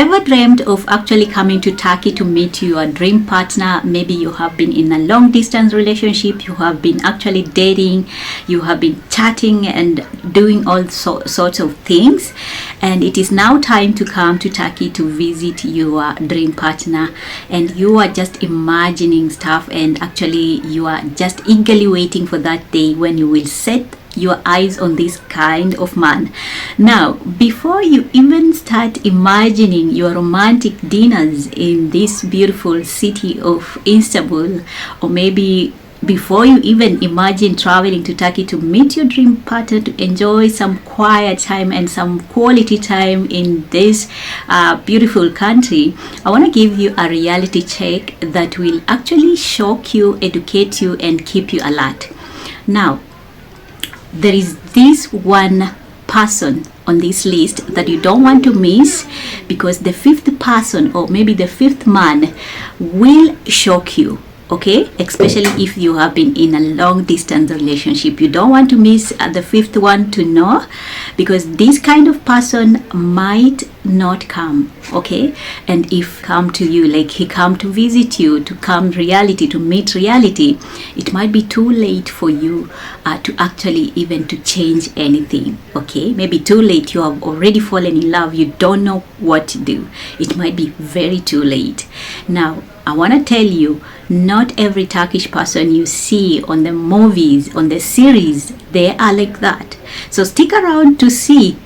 ever dreamed of actually coming to Turkey to meet your dream partner? Maybe you have been in a long distance relationship, you have been actually dating, you have been chatting and doing all sorts of things, and it is now time to come to Turkey to visit your dream partner, and you are just imagining stuff, and actually you are just eagerly waiting for that day when you will set your eyes on this kind of man. Now, before you even start imagining your romantic dinners in this beautiful city of Istanbul, or maybe before you even imagine traveling to Turkey to meet your dream partner, to enjoy some quiet time and some quality time in this beautiful country, I want to give you a reality check that will actually shock you, educate you, and keep you alert. Now, there is this one person on this list that you don't want to miss, because the fifth person, or maybe the fifth man, will shock you. Okay, especially if you have been in a long distance relationship, you don't want to miss the fifth one to know, because this kind of person might not come. Okay, and if come to you, like he come to visit you, to come reality, to meet reality, it might be too late for you to actually even to change anything. Okay, maybe too late, you have already fallen in love, you don't know what to do. It might be very too late. Now, I want to tell you, not every Turkish person you see on the movies, on the series, they are like that. So stick around to see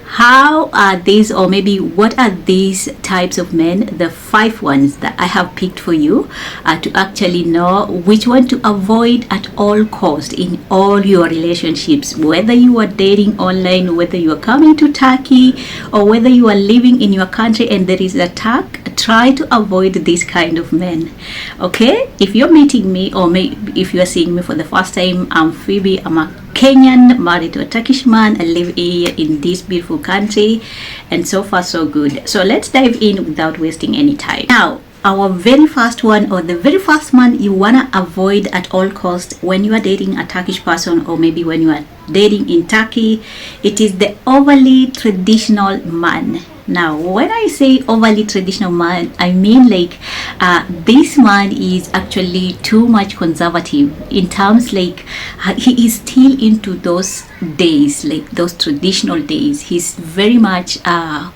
how are these, or maybe what are these types of men, the 5 ones that I have picked for you, to actually know which one to avoid at all cost in all your relationships, whether you are dating online, whether you are coming to Turkey, or whether you are living in your country and there is attack. Try to avoid this kind of men. Okay, if you're meeting me, or maybe if you are seeing me for the first time, I'm Phoebe. I'm a Kenyan married to a Turkish man. I live here in this beautiful country, and so far so good. So let's dive in without wasting any time. Now, our very first one, or the very first man you wanna avoid at all costs when you are dating a Turkish person, or maybe when you are dating in Turkey, it is the overly traditional man. Now, when I say overly traditional man, I mean like this man is actually too much conservative in terms, like he is still into those days, like those traditional days. He's very much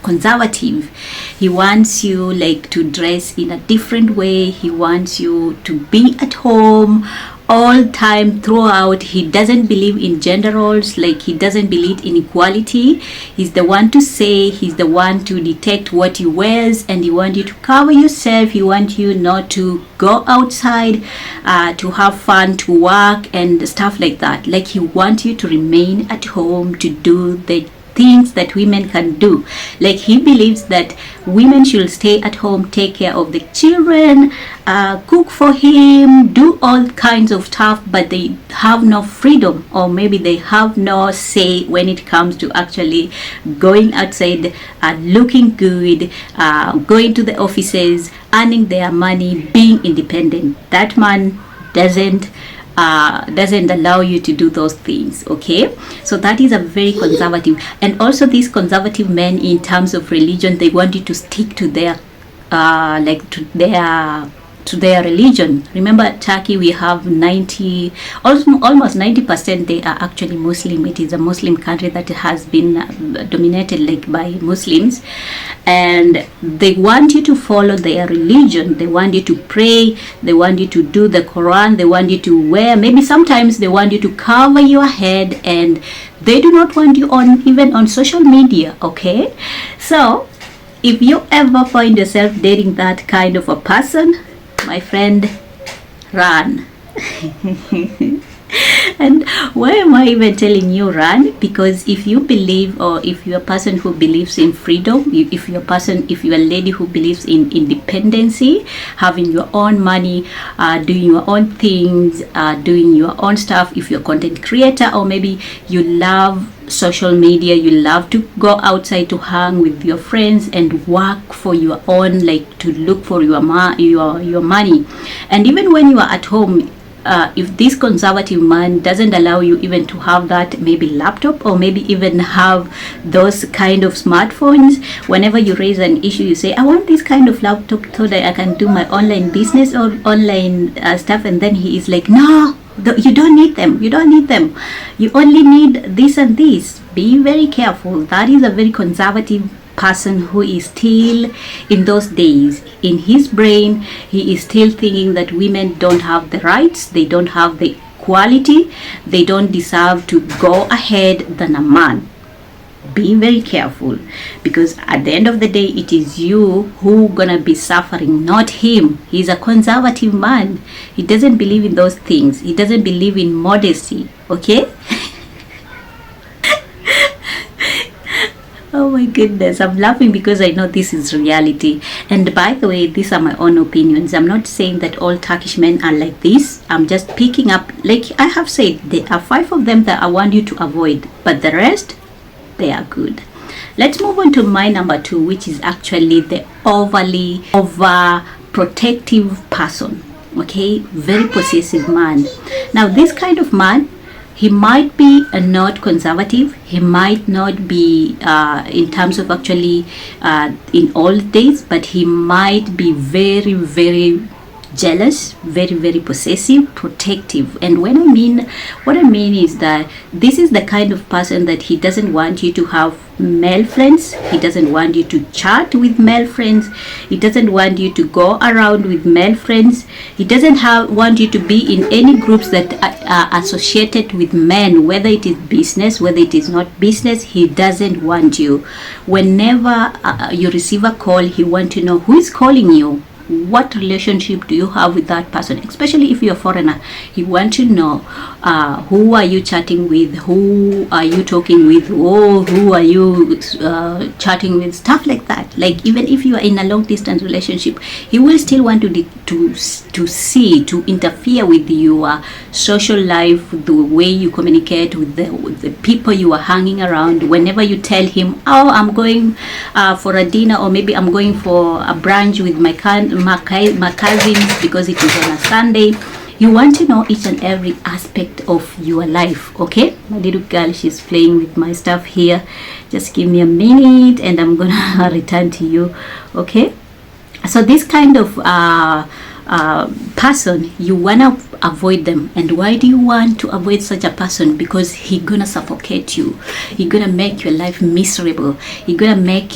conservative. He wants you like to dress in a different way. He wants you to be at home all time throughout. He doesn't believe in gender roles, like he doesn't believe in equality. He's the one to say, he's the one to detect what you wears, and he wants you to cover yourself. He wants you not to go outside to have fun, to work and stuff like that. Like he wants you to remain at home, to do the things that women can do. Like he believes that women should stay at home, take care of the children, cook for him, do all kinds of stuff, but they have no freedom, or maybe they have no say when it comes to actually going outside, looking good, going to the offices, earning their money, being independent. That man doesn't allow you to do those things. Okay, so that is a very conservative. And also these conservative men, in terms of religion, they want you to stick to their to their religion. Remember, Turkey, we have almost 90%, they are actually Muslim. It is a Muslim country that has been dominated like by Muslims, and they want you to follow their religion. They want you to pray, they want you to do the Quran, they want you to wear, maybe sometimes they want you to cover your head, and they do not want you on, even on social media. Okay, so if you ever find yourself dating that kind of a person, my friend, run. And why am I even telling you run? Because if you believe, or if you're a person who believes in freedom, if you're a lady who believes in independency, having your own money, doing your own things, doing your own stuff, if you're a content creator, or maybe you love social media, you love to go outside to hang with your friends and work for your own, like to look for your money, and even when you are at home, if this conservative man doesn't allow you even to have that maybe laptop, or maybe even have those kind of smartphones, whenever you raise an issue, you say, I want this kind of laptop so that I can do my online business or online stuff, and then he is like, no, you don't need them, you don't need them, you only need this and this. Be very careful. That is a very conservative person who is still in those days. In his brain, he is still thinking that women don't have the rights, they don't have the equality, they don't deserve to go ahead than a man. Be very careful, because at the end of the day, it is you who gonna be suffering, not him. He's a conservative man. He doesn't believe in those things. He doesn't believe in modesty. Okay. Oh my goodness, I'm laughing because I know this is reality. And by the way, these are my own opinions. I'm not saying that all Turkish men are like this. I'm just picking up, like I have said, there are 5 of them that I want you to avoid, but the rest, they are good. Let's move on to my number 2, which is actually the overprotective person. Okay, very possessive man. Now this kind of man, he might be not conservative, he might not be in terms of actually in old days, but he might be very, very jealous, very, very possessive, protective. And what I mean is that this is the kind of person that he doesn't want you to have male friends, he doesn't want you to chat with male friends, he doesn't want you to go around with male friends, he doesn't want you to be in any groups that are associated with men, whether it is business, whether it is not business. He doesn't want you. Whenever you receive a call, he wants to know who is calling you. What relationship do you have with that person, especially if you're a foreigner? He wants to know who are you chatting with, who are you talking with, or who are you chatting with, stuff like that. Like even if you are in a long distance relationship, he will still want to interfere with your social life, the way you communicate with the people you are hanging around. Whenever you tell him, oh, I'm going for a dinner, or maybe I'm going for a brunch with my cousins because it is on a Sunday, you want to know each and every aspect of your life. Okay, my little girl, she's playing with my stuff here. Just give me a minute and I'm gonna return to you. Okay, so this kind of person, you wanna avoid them. And why do you want to avoid such a person? Because he gonna suffocate you, he gonna make your life miserable, he gonna make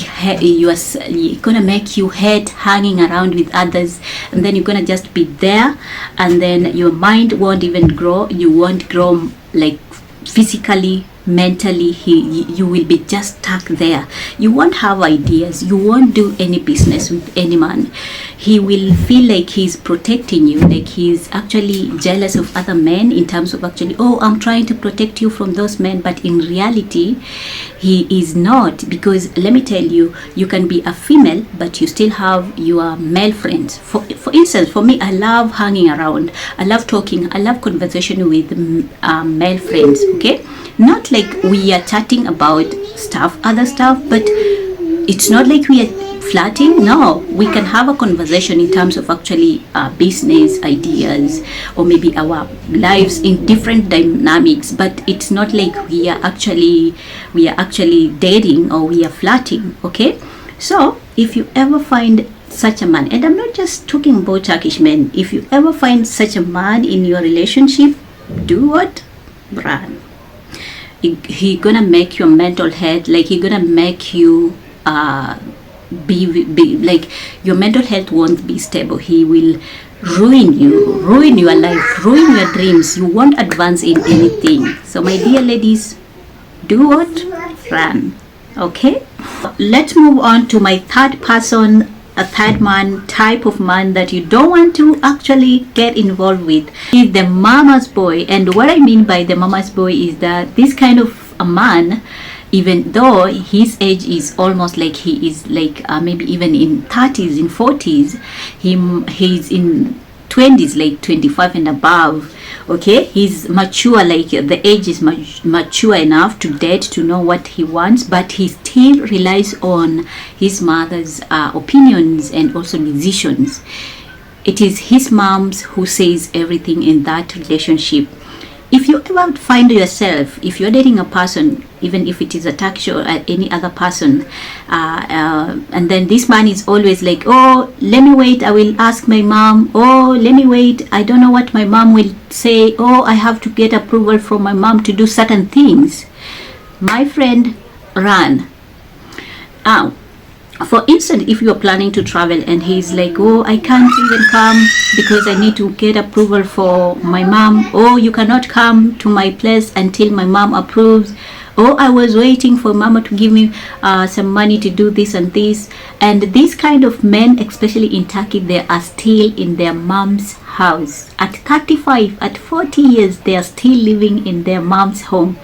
you head hanging around with others, and then you're gonna just be there, and then your mind won't even grow. You won't grow like physically, mentally. You will be just stuck there. You won't have ideas, you won't do any business with any man. He will feel like he's protecting you, like he's actually jealous of other men, in terms of actually, oh, I'm trying to protect you from those men, but in reality he is not. Because let me tell you, you can be a female but you still have your male friends. For instance, for me, I love hanging around, I love talking, I love conversation with male friends. Okay, not like we are chatting about other stuff, but it's not like we are flirting. No, we can have a conversation in terms of actually business ideas, or maybe our lives in different dynamics, but it's not like we are actually dating or we are flirting. Okay, so if you ever find such a man, and I'm not just talking about Turkish men, if you ever find such a man in your relationship, do what? Run. He gonna make your mental health, like he gonna make you be like your mental health won't be stable. He will ruin your life, ruin your dreams. You won't advance in anything. So my dear ladies, do what? Run. Okay, let's move on to my third person, a third man, type of man that you don't want to actually get involved with. He's the mama's boy. And what I mean by the mama's boy is that this kind of a man, even though his age is almost like he is like maybe even in 30s, in 40s, he's in 20s, like 25 and above. Okay, he's mature, like the age is mature enough to date, to know what he wants, but he still relies on his mother's opinions and also decisions. it is his mom who says everything in that relationship. If you ever find yourself, if you're dating a person, even if it is a Turkish or any other person, and then this man is always like, oh, let me wait, I will ask my mom. Oh, let me wait, I don't know what my mom will say. Oh, I have to get approval from my mom to do certain things. My friend, run. For instance, if you're planning to travel and he's like, oh, I can't even come because I need to get approval for my mom. Oh, you cannot come to my place until my mom approves. Oh, I was waiting for mama to give me some money to do this and this. And these kind of men, especially in Turkey, they are still in their mom's house. At 35, at 40 years, they are still living in their mom's home.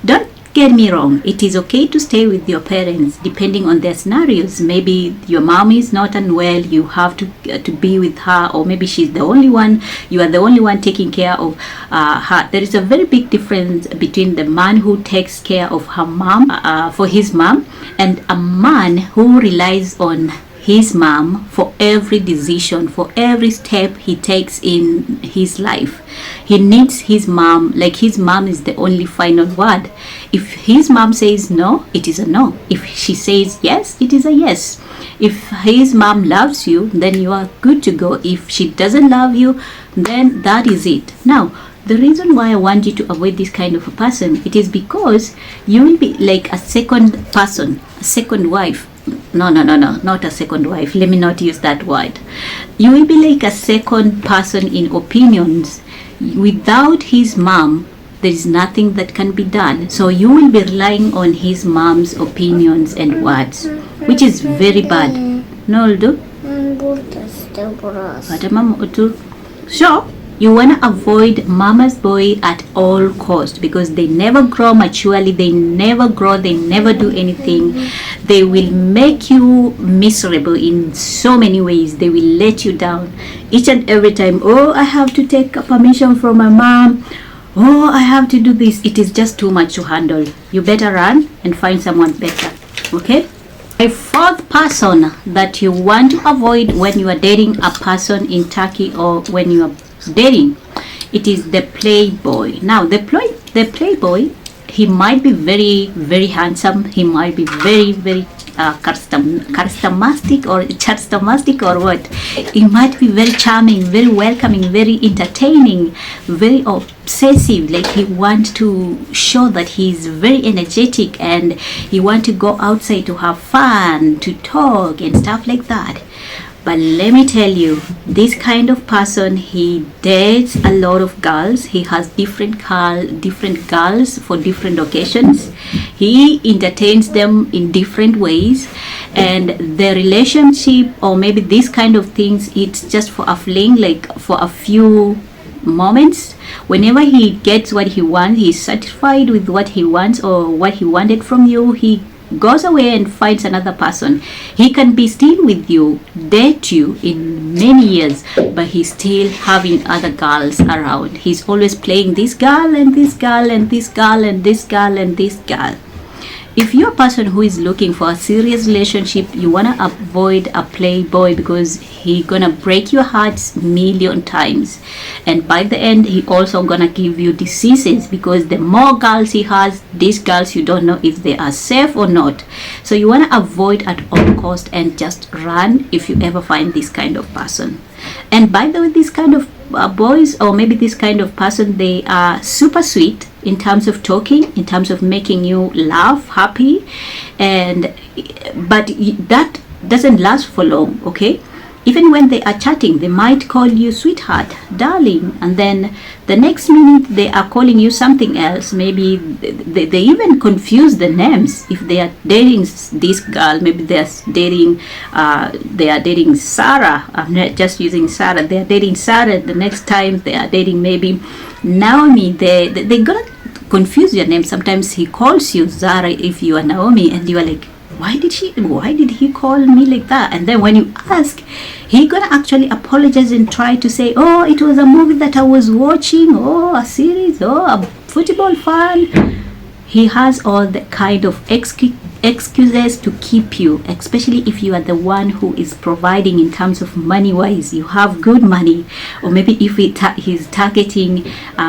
Don't get me wrong, it is okay to stay with your parents depending on their scenarios. Maybe your mom is not unwell, you have to be with her, or maybe she's the only one, you are the only one taking care of her. There is a very big difference between the man who takes care of her mom, for his mom, and a man who relies on his mom for every decision, for every step he takes in his life. He needs his mom, like his mom is the only final word. If his mom says no, it is a no. If she says yes, it is a yes. If his mom loves you, then you are good to go. If she doesn't love you, then that is it. Now, the reason why I want you to avoid this kind of a person, it is because you will be like a second person, a second wife. No, not a second wife. Let me not use that word. You will be like a second person in opinions. Without his mom, there is nothing that can be done. So you will be relying on his mom's opinions and words, which is very bad. No, oldu? So you want to avoid mama's boy at all cost, because they never grow maturely, they never grow, they never do anything. They will make you miserable in so many ways. They will let you down each and every time. Oh, I have to take permission from my mom. Oh, I have to do this. It is just too much to handle. You better run and find someone better. Okay? A fourth person that you want to avoid when you are dating a person in Turkey, or when you are dating, it is the playboy. Now the playboy, he might be very, very handsome, he might be very, very charismatic or what. He might be very charming, very welcoming, very entertaining, very obsessive, like he wants to show that he's very energetic and he wants to go outside to have fun, to talk and stuff like that. But let me tell you, this kind of person, he dates a lot of girls. He has different girls for different occasions. He entertains them in different ways. And the relationship, or maybe this kind of things, it's just for a fling, like for a few moments. Whenever he gets what he wants, he's satisfied with what he wants or what he wanted from you, he goes away and finds another person. He can be still with you, date you in many years, but he's still having other girls around. He's always playing this girl and this girl and this girl and this girl and this girl. If you're a person who is looking for a serious relationship, you want to avoid a playboy, because he gonna break your hearts million times, and by the end he also gonna give you diseases, because the more girls he has, these girls, you don't know if they are safe or not. So you want to avoid at all cost and just run if you ever find this kind of person. And by the way, this kind of boys, or maybe this kind of person, they are super sweet in terms of talking, in terms of making you laugh, happy, but that doesn't last for long. Okay, even when they are chatting, they might call you sweetheart, darling, and then the next minute they are calling you something else. Maybe they even confuse the names. If they are dating this girl, maybe they are dating Sarah. I'm not just using Sarah. They are dating Sarah. The next time they are dating maybe Naomi. They gonna confuse your name. Sometimes he calls you Zara if you are Naomi, and you are like, why did he call me like that? And then when you ask, he gonna actually apologize and try to say, oh, it was a movie that I was watching, oh, a series, oh, a football fan. he has all the kind of excuses to keep you, especially if you are the one who is providing in terms of money wise. You have good money, or maybe if he's targeting,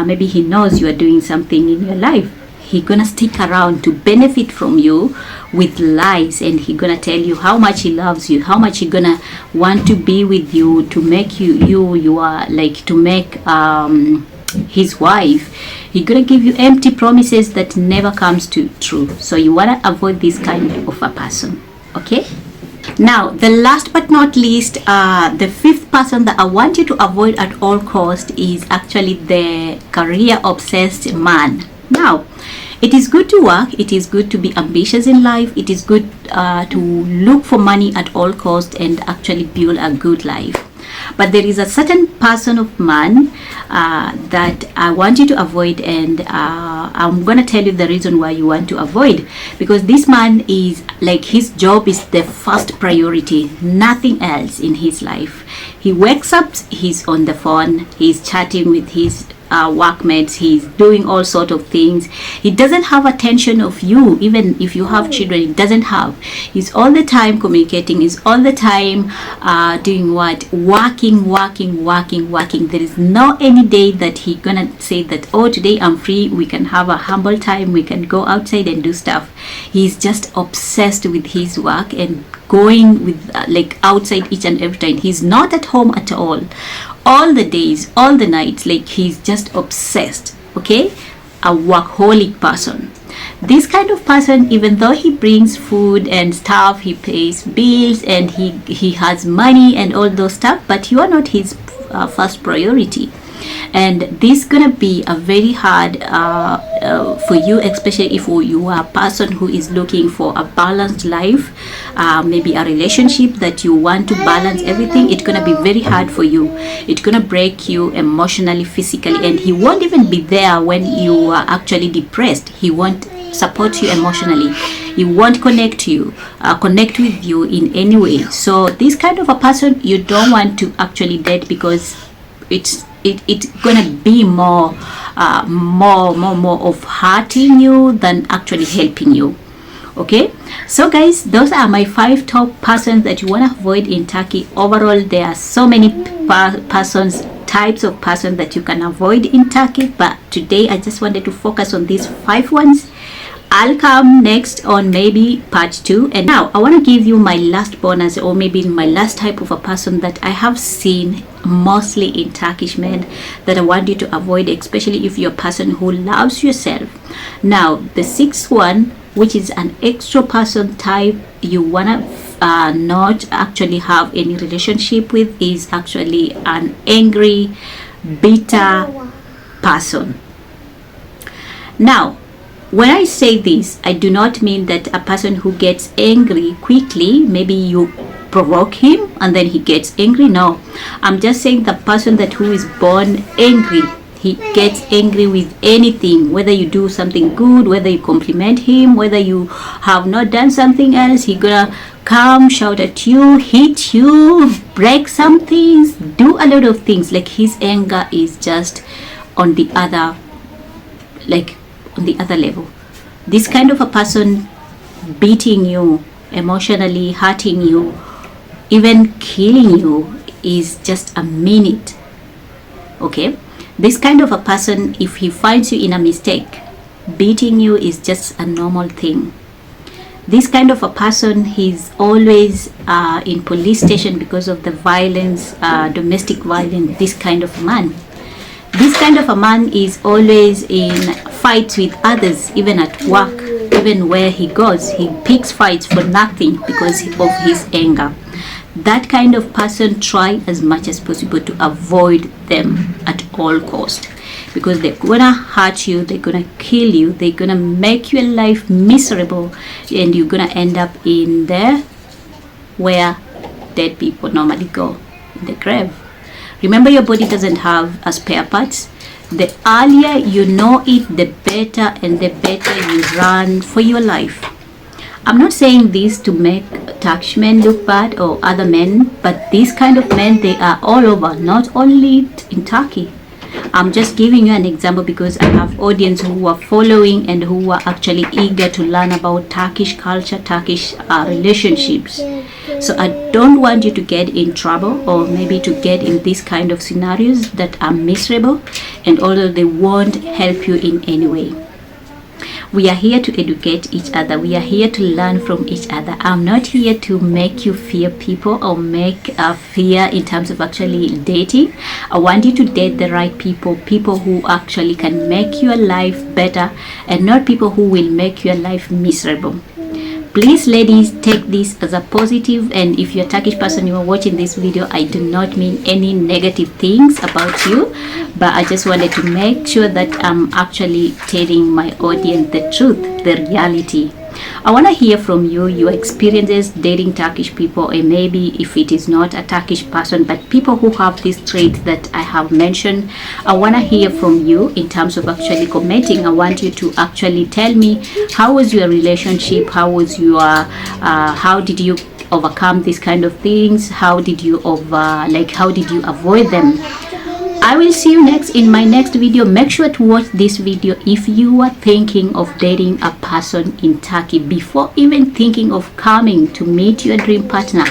maybe he knows you are doing something in your life, he gonna stick around to benefit from you with lies, and he gonna tell you how much he loves you, how much he gonna want to be with you, to make you are like, to make his wife. He gonna give you empty promises that never comes to true. So you wanna avoid this kind of a person. Okay, now the last but not least, the fifth person that I want you to avoid at all cost is actually the career obsessed man. Now, it is good to work, it is good to be ambitious in life, it is good to look for money at all costs and actually build a good life. But there is a certain person of man that I want you to avoid, and I'm going to tell you the reason why you want to avoid. Because this man is like, his job is the first priority, nothing else in his life. He wakes up, he's on the phone, he's chatting with his workmates, he's doing all sort of things. He doesn't have attention of you. Even if you have children, he doesn't have. He's all the time communicating, he's all the time doing what? Working. There is no any day that he gonna say that, oh, today I'm free, we can have a humble time, we can go outside and do stuff. He's just obsessed with his work and going with like outside each and every time. He's not at home at all the days, all the nights. Like, he's just obsessed. Okay, a workaholic person. This kind of person, even though he brings food and stuff, he pays bills, and he has money and all those stuff, but you are not his first priority. And this gonna be a very hard for you, especially if you are a person who is looking for a balanced life, maybe a relationship that you want to balance everything. It's gonna be very hard for you. It's gonna break you emotionally, physically, and he won't even be there when you are actually depressed. He won't support you emotionally, he won't connect with you in any way. So this kind of a person you don't want to actually date, because it's gonna be more of hurting you than actually helping you. Okay, so guys, those are my 5 top persons that you want to avoid in Turkey. Overall, there are so many types of persons that you can avoid in Turkey, but today I just wanted to focus on these 5 ones. I'll come next on maybe part 2. And now I want to give you my last bonus, or maybe my last type of a person that I have seen mostly in Turkish men that I want you to avoid, especially if you're a person who loves yourself. Now, the 6th one, which is an extra person type you wanna not actually have any relationship with, is actually an angry, bitter person. Now, when I say this, I do not mean that a person who gets angry quickly, maybe you provoke him and then he gets angry. No, I'm just saying the person who is born angry. He gets angry with anything, whether you do something good, whether you compliment him, whether you have not done something else. He gonna come, shout at you, hit you, break some things, do a lot of things. Like, his anger is just on the other level. This kind of a person beating you emotionally, hurting you, even killing you is just a minute. Okay, this kind of a person, if he finds you in a mistake, beating you is just a normal thing. This kind of a person, he's always in police station because of the violence, domestic violence. This kind of man, this kind of a man is always in fights with others, even at work, even where he goes. He picks fights for nothing because of his anger. That kind of person, try as much as possible to avoid them at all cost, because they're gonna hurt you, they're gonna kill you, they're gonna make your life miserable, and you're gonna end up in there where dead people normally go, in the grave. Remember, your body doesn't have a spare parts. The earlier you know it, the better, and the better you run for your life. I'm not saying this to make Turkish men look bad or other men, but these kind of men, they are all over, not only in Turkey. I'm just giving you an example because I have audience who are following and who are actually eager to learn about Turkish culture, Turkish relationships. So I don't want you to get in trouble or maybe to get in these kind of scenarios that are miserable and although they won't help you in any way. We are here to educate each other. We are here to learn from each other. I'm not here to make you fear people or make fear in terms of actually dating. I want you to date the right people, people who actually can make your life better and not people who will make your life miserable. Please ladies, take this as a positive, and if you're a Turkish person, you are watching this video, I do not mean any negative things about you, but I just wanted to make sure that I'm actually telling my audience the truth, the reality. I want to hear from you, your experiences dating Turkish people, and maybe if it is not a Turkish person, but people who have this trait that I have mentioned. I want to hear from you in terms of actually commenting. I want you to actually tell me, how was your relationship? How was your, how did you overcome these kind of things? How did you how did you avoid them? I will see you next in my next video. Make sure to watch this video if you are thinking of dating a person in Turkey. Before even thinking of coming to meet your dream partner,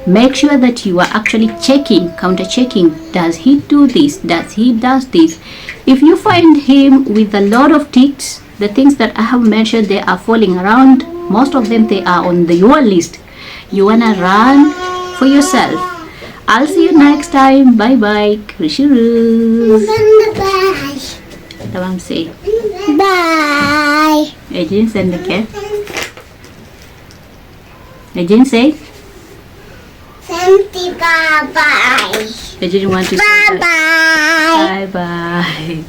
make sure that you are actually checking, counter checking. Does he do this? Does he does this? If you find him with a lot of ticks, the things that I have mentioned, they are falling around. Most of them, they are on your list. You wanna run for yourself. I'll see you next time. Bye bye. Görüşürüz. Bye. Tamam say. Bye. Ecin sen de gel. Ecin say. Santi bye bye. Ecin want to say Bye bye. bye bye.